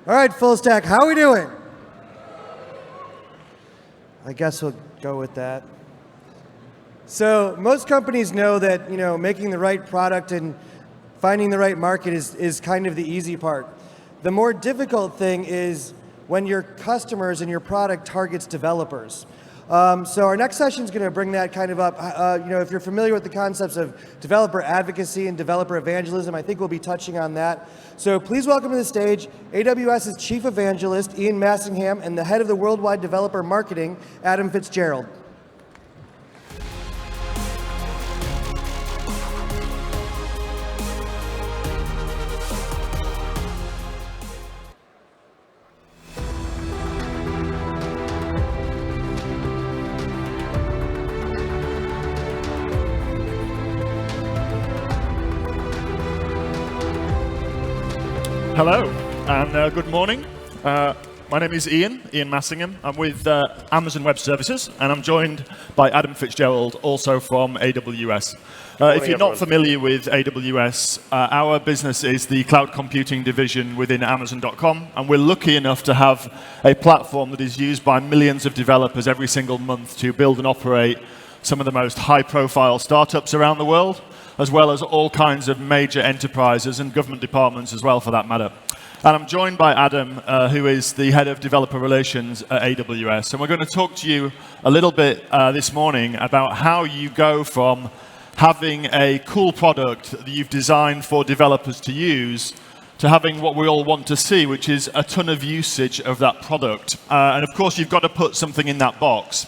All right, full stack, how are we doing? I guess we'll go with that. So most companies know that making the right product and finding the right market is kind of the easy part. The more difficult thing is when your customers and your product targets developers. So our next session is going to bring that kind of up. If you're familiar with the concepts of developer advocacy and developer evangelism, I think we'll be touching on that. So please welcome to the stage AWS's Chief Evangelist, Ian Massingham, and the Head of the Worldwide Developer Marketing, Adam FitzGerald. Hello, and good morning. My name is Ian Massingham. I'm with Amazon Web Services, and I'm joined by Adam FitzGerald, also from AWS. If you're not familiar with AWS, our business is the cloud computing division within Amazon.com, and we're lucky enough to have a platform that is used by millions of developers every single month to build and operate some of the most high-profile startups around the world, as well as all kinds of major enterprises and government departments as well, for that matter. And I'm joined by Adam, who is the head of developer relations at AWS. And we're going to talk to you a little bit this morning about how you go from having a cool product that you've designed for developers to use to having what we all want to see, which is a ton of usage of that product. And of course, you've got to put something in that box.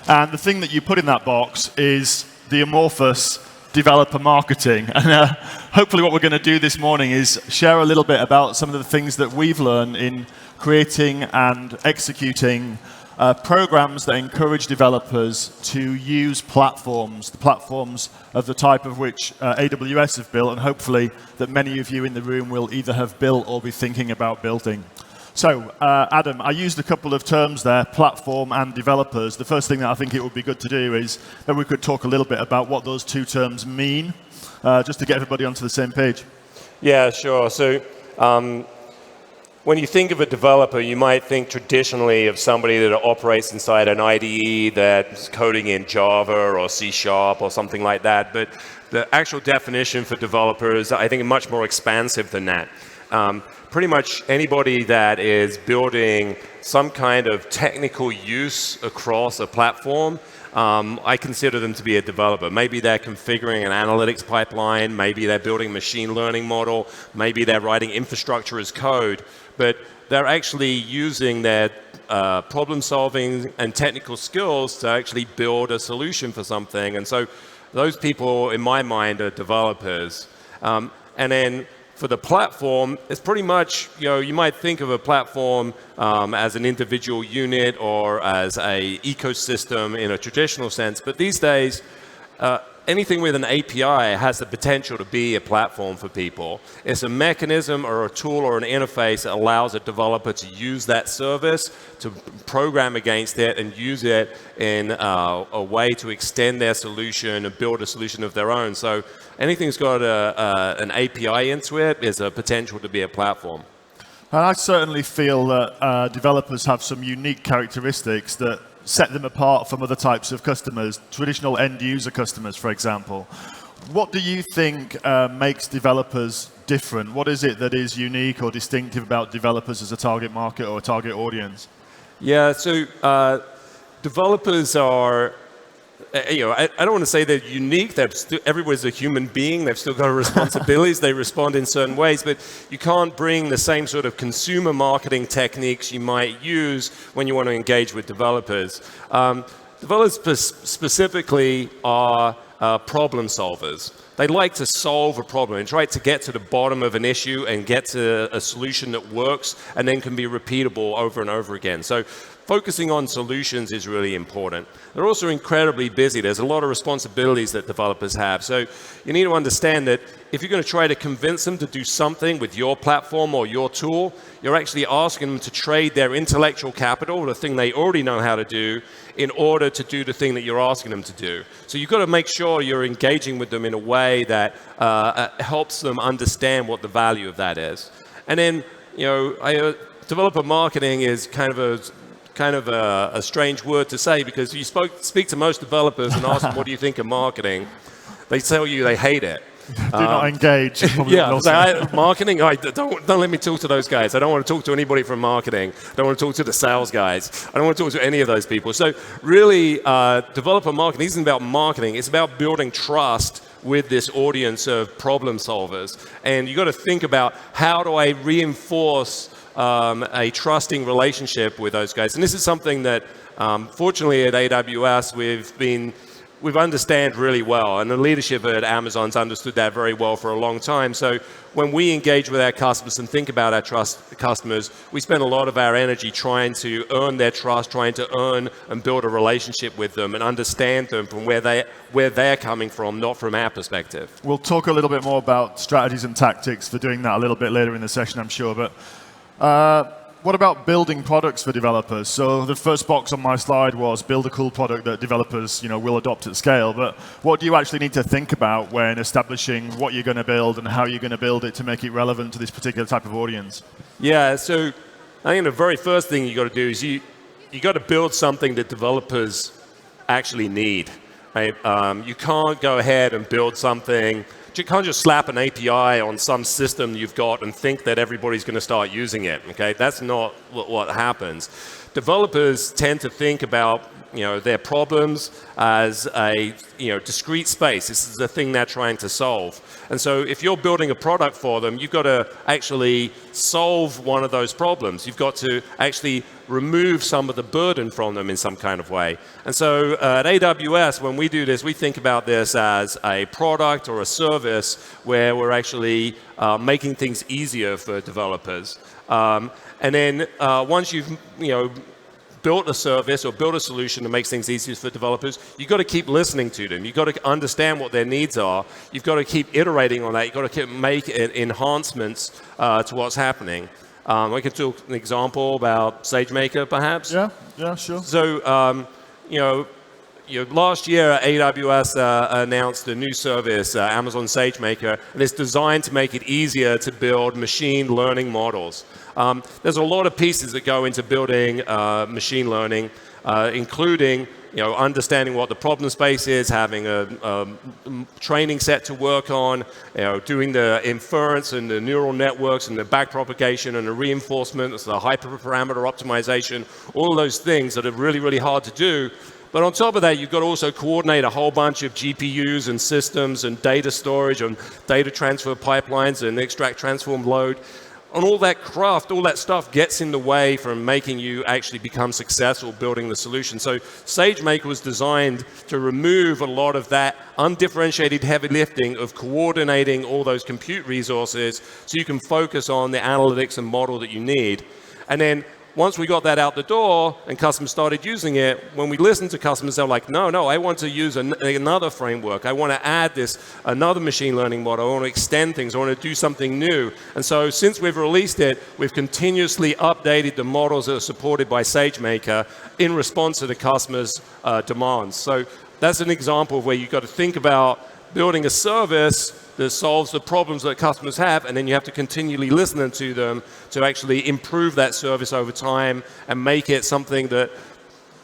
And the thing that you put in that box is the amorphous developer marketing. And hopefully what we're going to do this morning is share a little bit about some of the things that we've learned in creating and executing programs that encourage developers to use platforms, the platforms of the type of which AWS have built, and hopefully that many of you in the room will either have built or be thinking about building. So, Adam, I used a couple of terms there, platform and developers. The first thing that I think it would be good to do is that we could talk a little bit about what those two terms mean, just to get everybody onto the same page. Yeah, sure. So, when you think of a developer, you might think traditionally of somebody that operates inside an IDE that's coding in Java or C# or something like that. But the actual definition for developers, I think, is much more expansive than that. Pretty much anybody that is building some kind of technical use across a platform, I consider them to be a developer. Maybe they're configuring an analytics pipeline, maybe they're building a machine learning model, maybe they're writing infrastructure as code, but they're actually using their problem solving and technical skills to actually build a solution for something. And so those people, in my mind, are developers. And then for the platform, it's pretty much, you might think of a platform as an individual unit or as an ecosystem in a traditional sense. But these days, anything with an API has the potential to be a platform for people. It's a mechanism or a tool or an interface that allows a developer to use that service, to program against it, and use it in a way to extend their solution and build a solution of their own. So anything that's got an API into it is a potential to be a platform. And I certainly feel that developers have some unique characteristics that set them apart from other types of customers, traditional end-user customers, for example. What do you think makes developers different? What is it that is unique or distinctive about developers as a target market or a target audience? Yeah, so developers are, I don't want to say they're unique. Everybody's a human being. They've still got responsibilities. They respond in certain ways, but you can't bring the same sort of consumer marketing techniques you might use when you want to engage with developers. Developers specifically are problem solvers. They like to solve a problem and try to get to the bottom of an issue and get to a solution that works and then can be repeatable over and over again. So focusing on solutions is really important. They're also incredibly busy. There's a lot of responsibilities that developers have. So you need to understand that if you're going to try to convince them to do something with your platform or your tool, you're actually asking them to trade their intellectual capital, the thing they already know how to do, in order to do the thing that you're asking them to do. So you've got to make sure you're engaging with them in a way that helps them understand what the value of that is. And then, developer marketing is kind of a strange word to say, because if you speak to most developers and ask them what do you think of marketing, they tell you they hate it. Do not engage. Marketing. Don't let me talk to those guys. I don't want to talk to anybody from marketing. I don't want to talk to the sales guys. I don't want to talk to any of those people. So really, developer marketing isn't about marketing. It's about building trust with this audience of problem solvers. And you got to think about, how do I reinforce a trusting relationship with those guys? And this is something that, fortunately, at AWS we've understand really well, and the leadership at Amazon's understood that very well for a long time. So when we engage with our customers and think about our customers, we spend a lot of our energy trying to earn their trust, trying to earn and build a relationship with them and understand them from where they're coming from, not from our perspective. We'll talk a little bit more about strategies and tactics for doing that a little bit later in the session, I'm sure. But what about building products for developers? So the first box on my slide was build a cool product that developers, will adopt at scale. But what do you actually need to think about when establishing what you're going to build and how you're going to build it to make it relevant to this particular type of audience? Yeah, so I think the very first thing you got to do is you got to build something that developers actually need. Right? You can't go ahead and build something. You can't just slap an API on some system you've got and think that everybody's going to start using it. Okay, that's not what happens. Developers tend to think about their problems as a discrete space. This is the thing they're trying to solve. And so if you're building a product for them, you've got to actually solve one of those problems. You've got to actually remove some of the burden from them in some kind of way. And so at AWS, when we do this, we think about this as a product or a service where we're actually making things easier for developers. And then once you've built a service or built a solution that makes things easier for developers, you've got to keep listening to them. You've got to understand what their needs are. You've got to keep iterating on that. You've got to keep make enhancements to what's happening. I can talk an example about SageMaker, perhaps. Yeah, sure. So, last year, AWS announced a new service, Amazon SageMaker, and it's designed to make it easier to build machine learning models. There's a lot of pieces that go into building machine learning, including understanding what the problem space is, having a training set to work on, doing the inference and the neural networks and the backpropagation and the reinforcement, the hyperparameter optimization, all of those things that are really, really hard to do. But on top of that, you've got to also coordinate a whole bunch of GPUs and systems and data storage and data transfer pipelines and extract transform load. And all that craft, all that stuff gets in the way from making you actually become successful building the solution. So SageMaker was designed to remove a lot of that undifferentiated heavy lifting of coordinating all those compute resources so you can focus on the analytics and model that you need. And then once we got that out the door and customers started using it, when we listened to customers, they were like, no, I want to use another framework. I want to add another machine learning model. I want to extend things. I want to do something new. And so since we've released it, we've continuously updated the models that are supported by SageMaker in response to the customers' demands. So that's an example of where you've got to think about building a service that solves the problems that customers have, and then you have to continually listen to them to actually improve that service over time and make it something that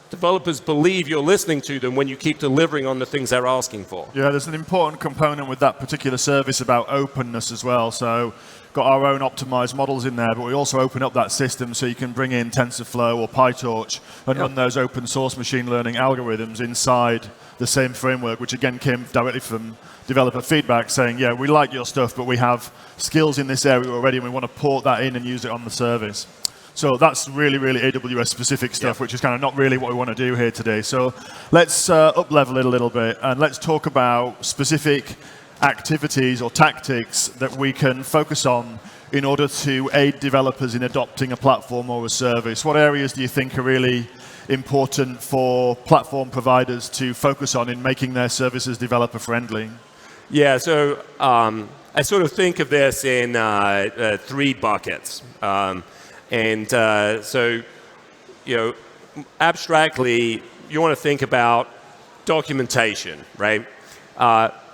developers believe you're listening to them when you keep delivering on the things they're asking for. Yeah, there's an important component with that particular service about openness as well. So got our own optimized models in there, but we also open up that system so you can bring in TensorFlow or PyTorch and run those open source machine learning algorithms inside the same framework, which again came directly from developer feedback saying, yeah, we like your stuff, but we have skills in this area already, and we want to port that in and use it on the service. So that's really, really AWS specific stuff, which is kind of not really what we want to do here today. So let's up-level it a little bit, and let's talk about specific activities or tactics that we can focus on in order to aid developers in adopting a platform or a service. What areas do you think are really important for platform providers to focus on in making their services developer-friendly? Yeah, so I sort of think of this in 3 buckets. So, abstractly, you want to think about documentation, right?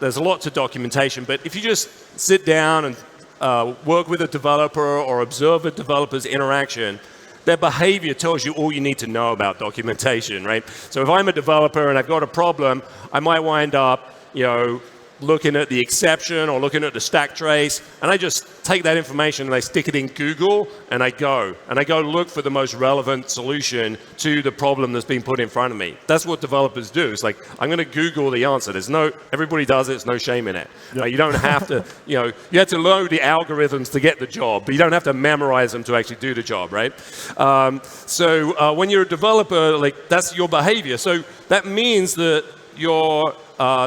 There's a lot to documentation, but if you just sit down and work with a developer or observe a developer's interaction, their behavior tells you all you need to know about documentation, right? So if I'm a developer and I've got a problem, I might wind up, looking at the exception or looking at the stack trace, and I just take that information and I stick it in Google, and I go look for the most relevant solution to the problem that's been put in front of me. That's what developers do. It's like, I'm going to Google the answer. Everybody does it. There's no shame in it. Yep. You don't have to, you have to know the algorithms to get the job, but you don't have to memorize them to actually do the job, right? So when you're a developer, that's your behavior. So that means that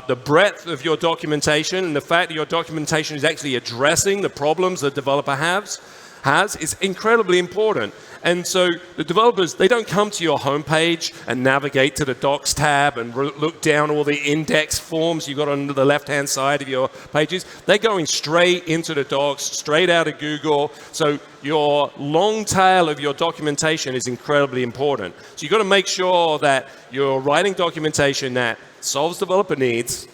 the breadth of your documentation and the fact that your documentation is actually addressing the problems the developer has is incredibly important. And so the developers, they don't come to your homepage and navigate to the docs tab and look down all the index forms you've got on the left-hand side of your pages. They're going straight into the docs, straight out of Google. So your long tail of your documentation is incredibly important. So you've got to make sure that you're writing documentation that solves developer needs,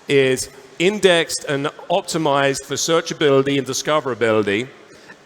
is indexed and optimized for searchability and discoverability.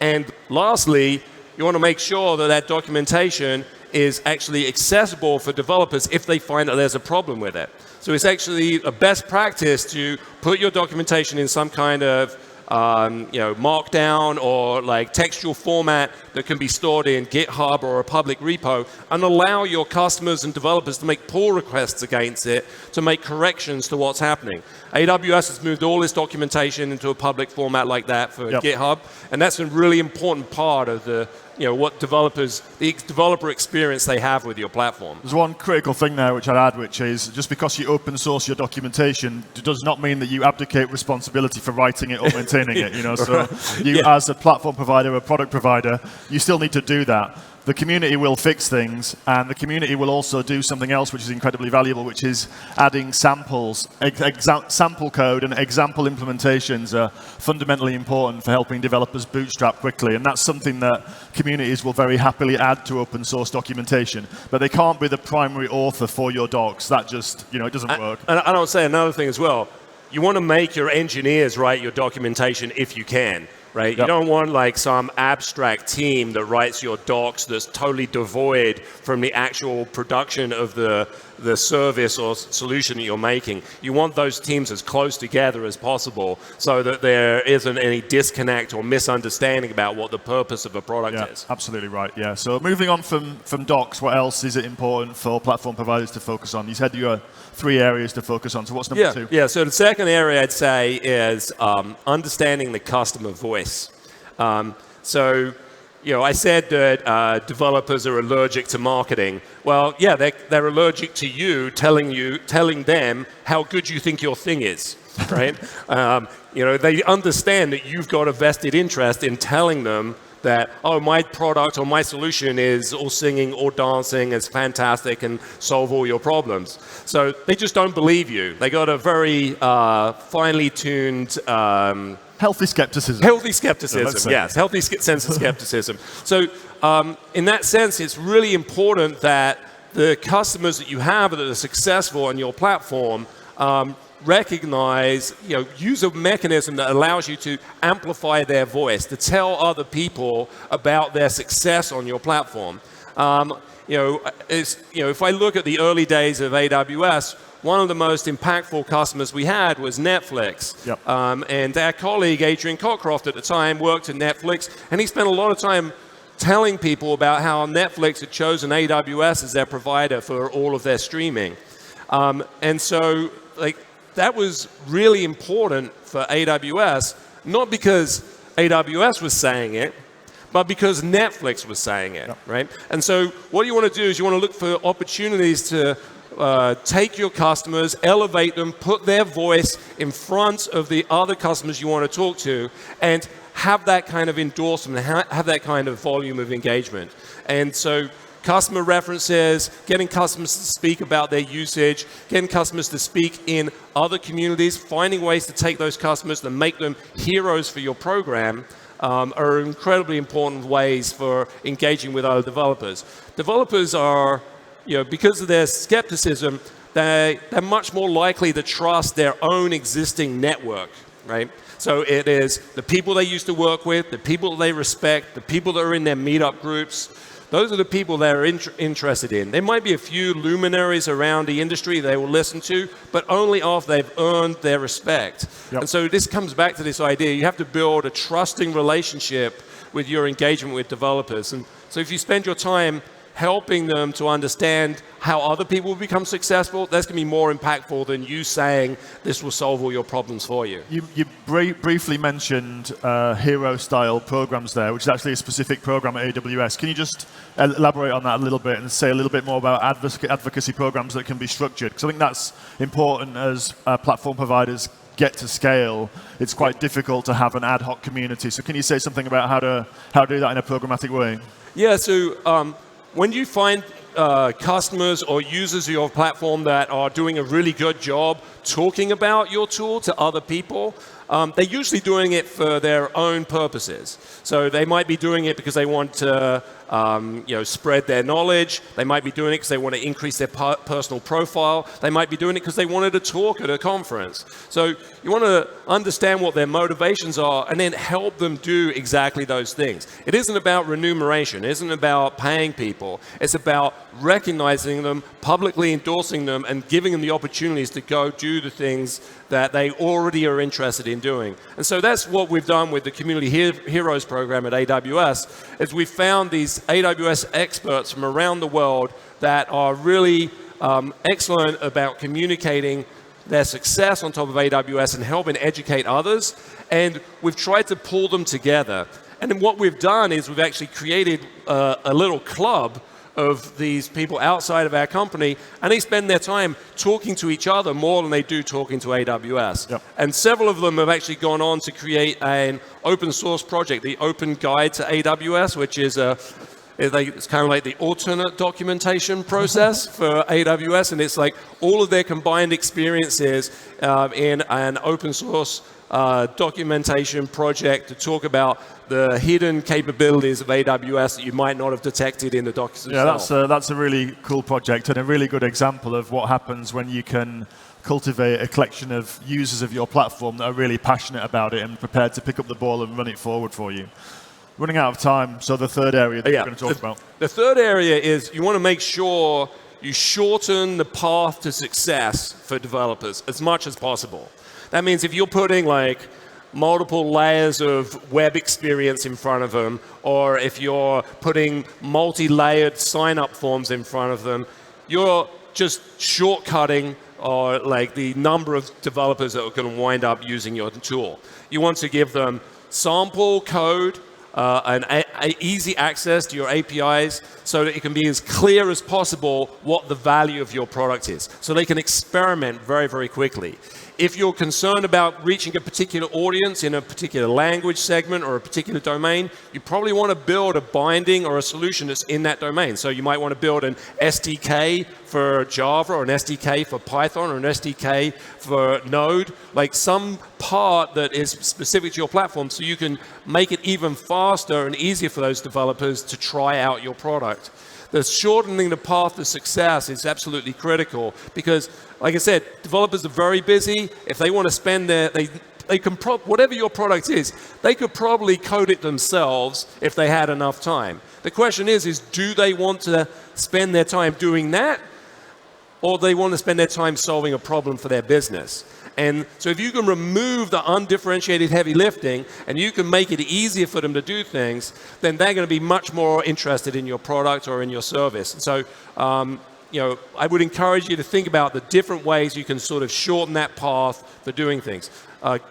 And lastly, you want to make sure that that documentation is actually accessible for developers if they find that there's a problem with it. So it's actually a best practice to put your documentation in some kind of markdown or textual format that can be stored in GitHub or a public repo, and allow your customers and developers to make pull requests against it to make corrections to what's happening. AWS has moved all this documentation into a public format like that for GitHub, and that's a really important part of the the developer experience they have with your platform. There's one critical thing there which I'd add, which is just because you open source your documentation does not mean that you abdicate responsibility for writing it or maintaining it. So you as a platform provider, a product provider, you still need to do that. The community will fix things, and the community will also do something else which is incredibly valuable, which is adding samples. Sample code and example implementations are fundamentally important for helping developers bootstrap quickly, and that's something that communities will very happily add to open source documentation. But they can't be the primary author for your docs. That just, it doesn't work. And I would say another thing as well. You want to make your engineers write your documentation if you can. Right? Yep. You don't want some abstract team that writes your docs that's totally devoid from the actual production of the service or solution that you're making. You want those teams as close together as possible so that there isn't any disconnect or misunderstanding about what the purpose of a product is. Absolutely right, yeah. So moving on from docs, what else is it important for platform providers to focus on? You said you had 3 areas to focus on, so what's number 2? Yeah, so the second area I'd say is understanding the customer voice. I said that developers are allergic to marketing. Well, yeah, they're allergic to you telling them how good you think your thing is, right? They understand that you've got a vested interest in telling them that, oh, my product or my solution is all singing, all dancing, it's fantastic and solve all your problems. So they just don't believe you. They got a very finely tuned healthy skepticism. Healthy skepticism, yes. Healthy sense of skepticism. So in that sense, it's really important that the customers that you have that are successful on your platform recognize, use a mechanism that allows you to amplify their voice, to tell other people about their success on your platform. If I look at the early days of AWS, one of the most impactful customers we had was Netflix. Yep. And our colleague, Adrian Cockcroft, at the time worked at Netflix, and he spent a lot of time telling people about how Netflix had chosen AWS as their provider for all of their streaming. And so, that was really important for AWS, not because AWS was saying it, but because Netflix was saying it, right? And so what you want to do is you want to look for opportunities to take your customers, elevate them, put their voice in front of the other customers you want to talk to, and have that kind of endorsement, have that kind of volume of engagement. And so customer references, getting customers to speak about their usage, getting customers to speak in other communities, finding ways to take those customers and make them heroes for your program are incredibly important ways for engaging with other developers. Developers are, because of their skepticism, they're much more likely to trust their own existing network, right? So it is the people they used to work with, the people they respect, the people that are in their meetup groups. Those are the people they're interested in. There might be a few luminaries around the industry they will listen to, but only after they've earned their respect. Yep. And so this comes back to this idea. You have to build a trusting relationship with your engagement with developers. And so if you spend your time helping them to understand how other people will become successful, that's going to be more impactful than you saying this will solve all your problems for you. You briefly mentioned hero-style programs there, which is actually a specific program at AWS. Can you just elaborate on that a little bit and say a little bit more about advocacy programs that can be structured? Because I think that's important as platform providers get to scale. It's quite difficult to have an ad hoc community. So can you say something about how to do that in a programmatic way? Yeah, so when you find customers or users of your platform that are doing a really good job talking about your tool to other people, they're usually doing it for their own purposes. So they might be doing it because they want to spread their knowledge. They might be doing it because they want to increase their personal profile. They might be doing it because they wanted to talk at a conference. So you want to understand what their motivations are and then help them do exactly those things. It isn't about remuneration. It isn't about paying people. It's about recognizing them, publicly endorsing them, and giving them the opportunities to go do the things that they already are interested in doing. And so that's what we've done with the Community Heroes program at AWS, is we've found these AWS experts from around the world that are really excellent about communicating their success on top of AWS and helping educate others. And we've tried to pull them together. And then what we've done is we've actually created a little club of these people outside of our company, and they spend their time talking to each other more than they do talking to AWS. Yep. And several of them have actually gone on to create an open source project, the Open Guide to AWS, which is it's kind of like the alternate documentation process for AWS, and it's like all of their combined experiences in an open source documentation project to talk about the hidden capabilities of AWS that you might not have detected in the docs themselves. Yeah, that's a really cool project and a really good example of what happens when you can cultivate a collection of users of your platform that are really passionate about it and prepared to pick up the ball and run it forward for you. Running out of time, so the third area that we're going to talk about. The third area is you want to make sure you shorten the path to success for developers as much as possible. That means if you're putting like multiple layers of web experience in front of them, or if you're putting multi-layered sign-up forms in front of them, you're just shortcutting or like the number of developers that are going to wind up using your tool. You want to give them sample code, and easy access to your APIs so that it can be as clear as possible what the value of your product is, so they can experiment very, very quickly. If you're concerned about reaching a particular audience in a particular language segment or a particular domain, you probably want to build a binding or a solution that's in that domain. So you might want to build an SDK for Java, or an SDK for Python, or an SDK for Node, like some part that is specific to your platform so you can make it even faster and easier for those developers to try out your product. The shortening the path to success is absolutely critical because, like I said, developers are very busy. If they want to spend they can whatever your product is, they could probably code it themselves if they had enough time. The question is do they want to spend their time doing that, or do they want to spend their time solving a problem for their business? And so if you can remove the undifferentiated heavy lifting and you can make it easier for them to do things, then they're going to be much more interested in your product or in your service. And so I would encourage you to think about the different ways you can sort of shorten that path for doing things.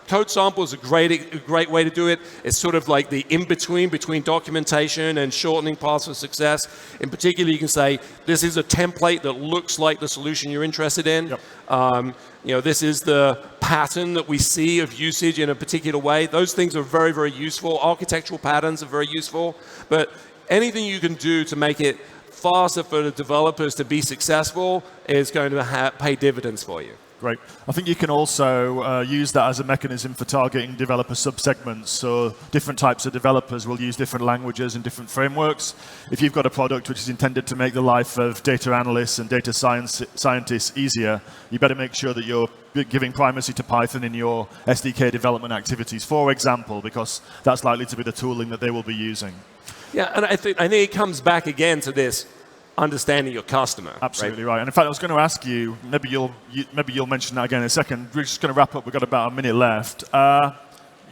Code sample is a great way to do it. It's sort of like the in-between between documentation and shortening paths for success. In particular, you can say, this is a template that looks like the solution you're interested in. Yep. This is the pattern that we see of usage in a particular way. Those things are very, very useful. Architectural patterns are very useful. But anything you can do to make it faster for the developers to be successful is going to pay dividends for you. Great. I think you can also use that as a mechanism for targeting developer subsegments. So different types of developers will use different languages and different frameworks. If you've got a product which is intended to make the life of data analysts and data scientists easier, you better make sure that you're giving primacy to Python in your SDK development activities, for example, because that's likely to be the tooling that they will be using. Yeah, and I think it comes back again to this understanding your customer. Absolutely right. And in fact, I was going to ask you, maybe you'll mention that again in a second. We're just going to wrap up. We've got about a minute left.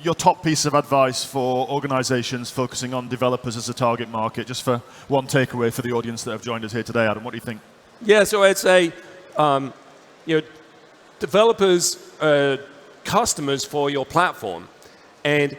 Your top piece of advice for organizations focusing on developers as a target market, just for one takeaway for the audience that have joined us here today, Adam, what do you think? Yeah, so I'd say, developers are customers for your platform. And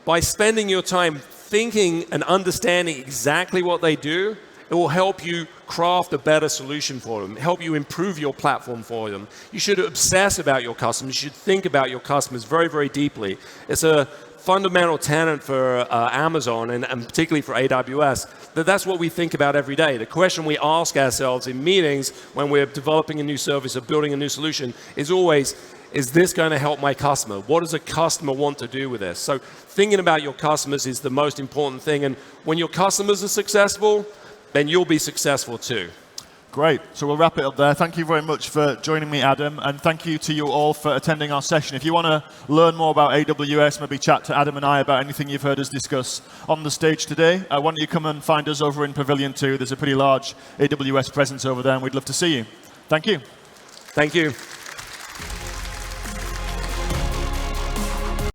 by spending your time thinking and understanding exactly what they do, it will help you craft a better solution for them, help you improve your platform for them. You should obsess about your customers. You should think about your customers very, very deeply. It's a fundamental tenet for Amazon and particularly for AWS, that's what we think about every day. The question we ask ourselves in meetings when we're developing a new service or building a new solution is always, is this going to help my customer? What does a customer want to do with this? So thinking about your customers is the most important thing. And when your customers are successful, then you'll be successful too. Great. So we'll wrap it up there. Thank you very much for joining me, Adam, and thank you to you all for attending our session. If you want to learn more about AWS, maybe chat to Adam and I about anything you've heard us discuss on the stage today, why don't you come and find us over in Pavilion 2. There's a pretty large AWS presence over there, and we'd love to see you. Thank you. Thank you.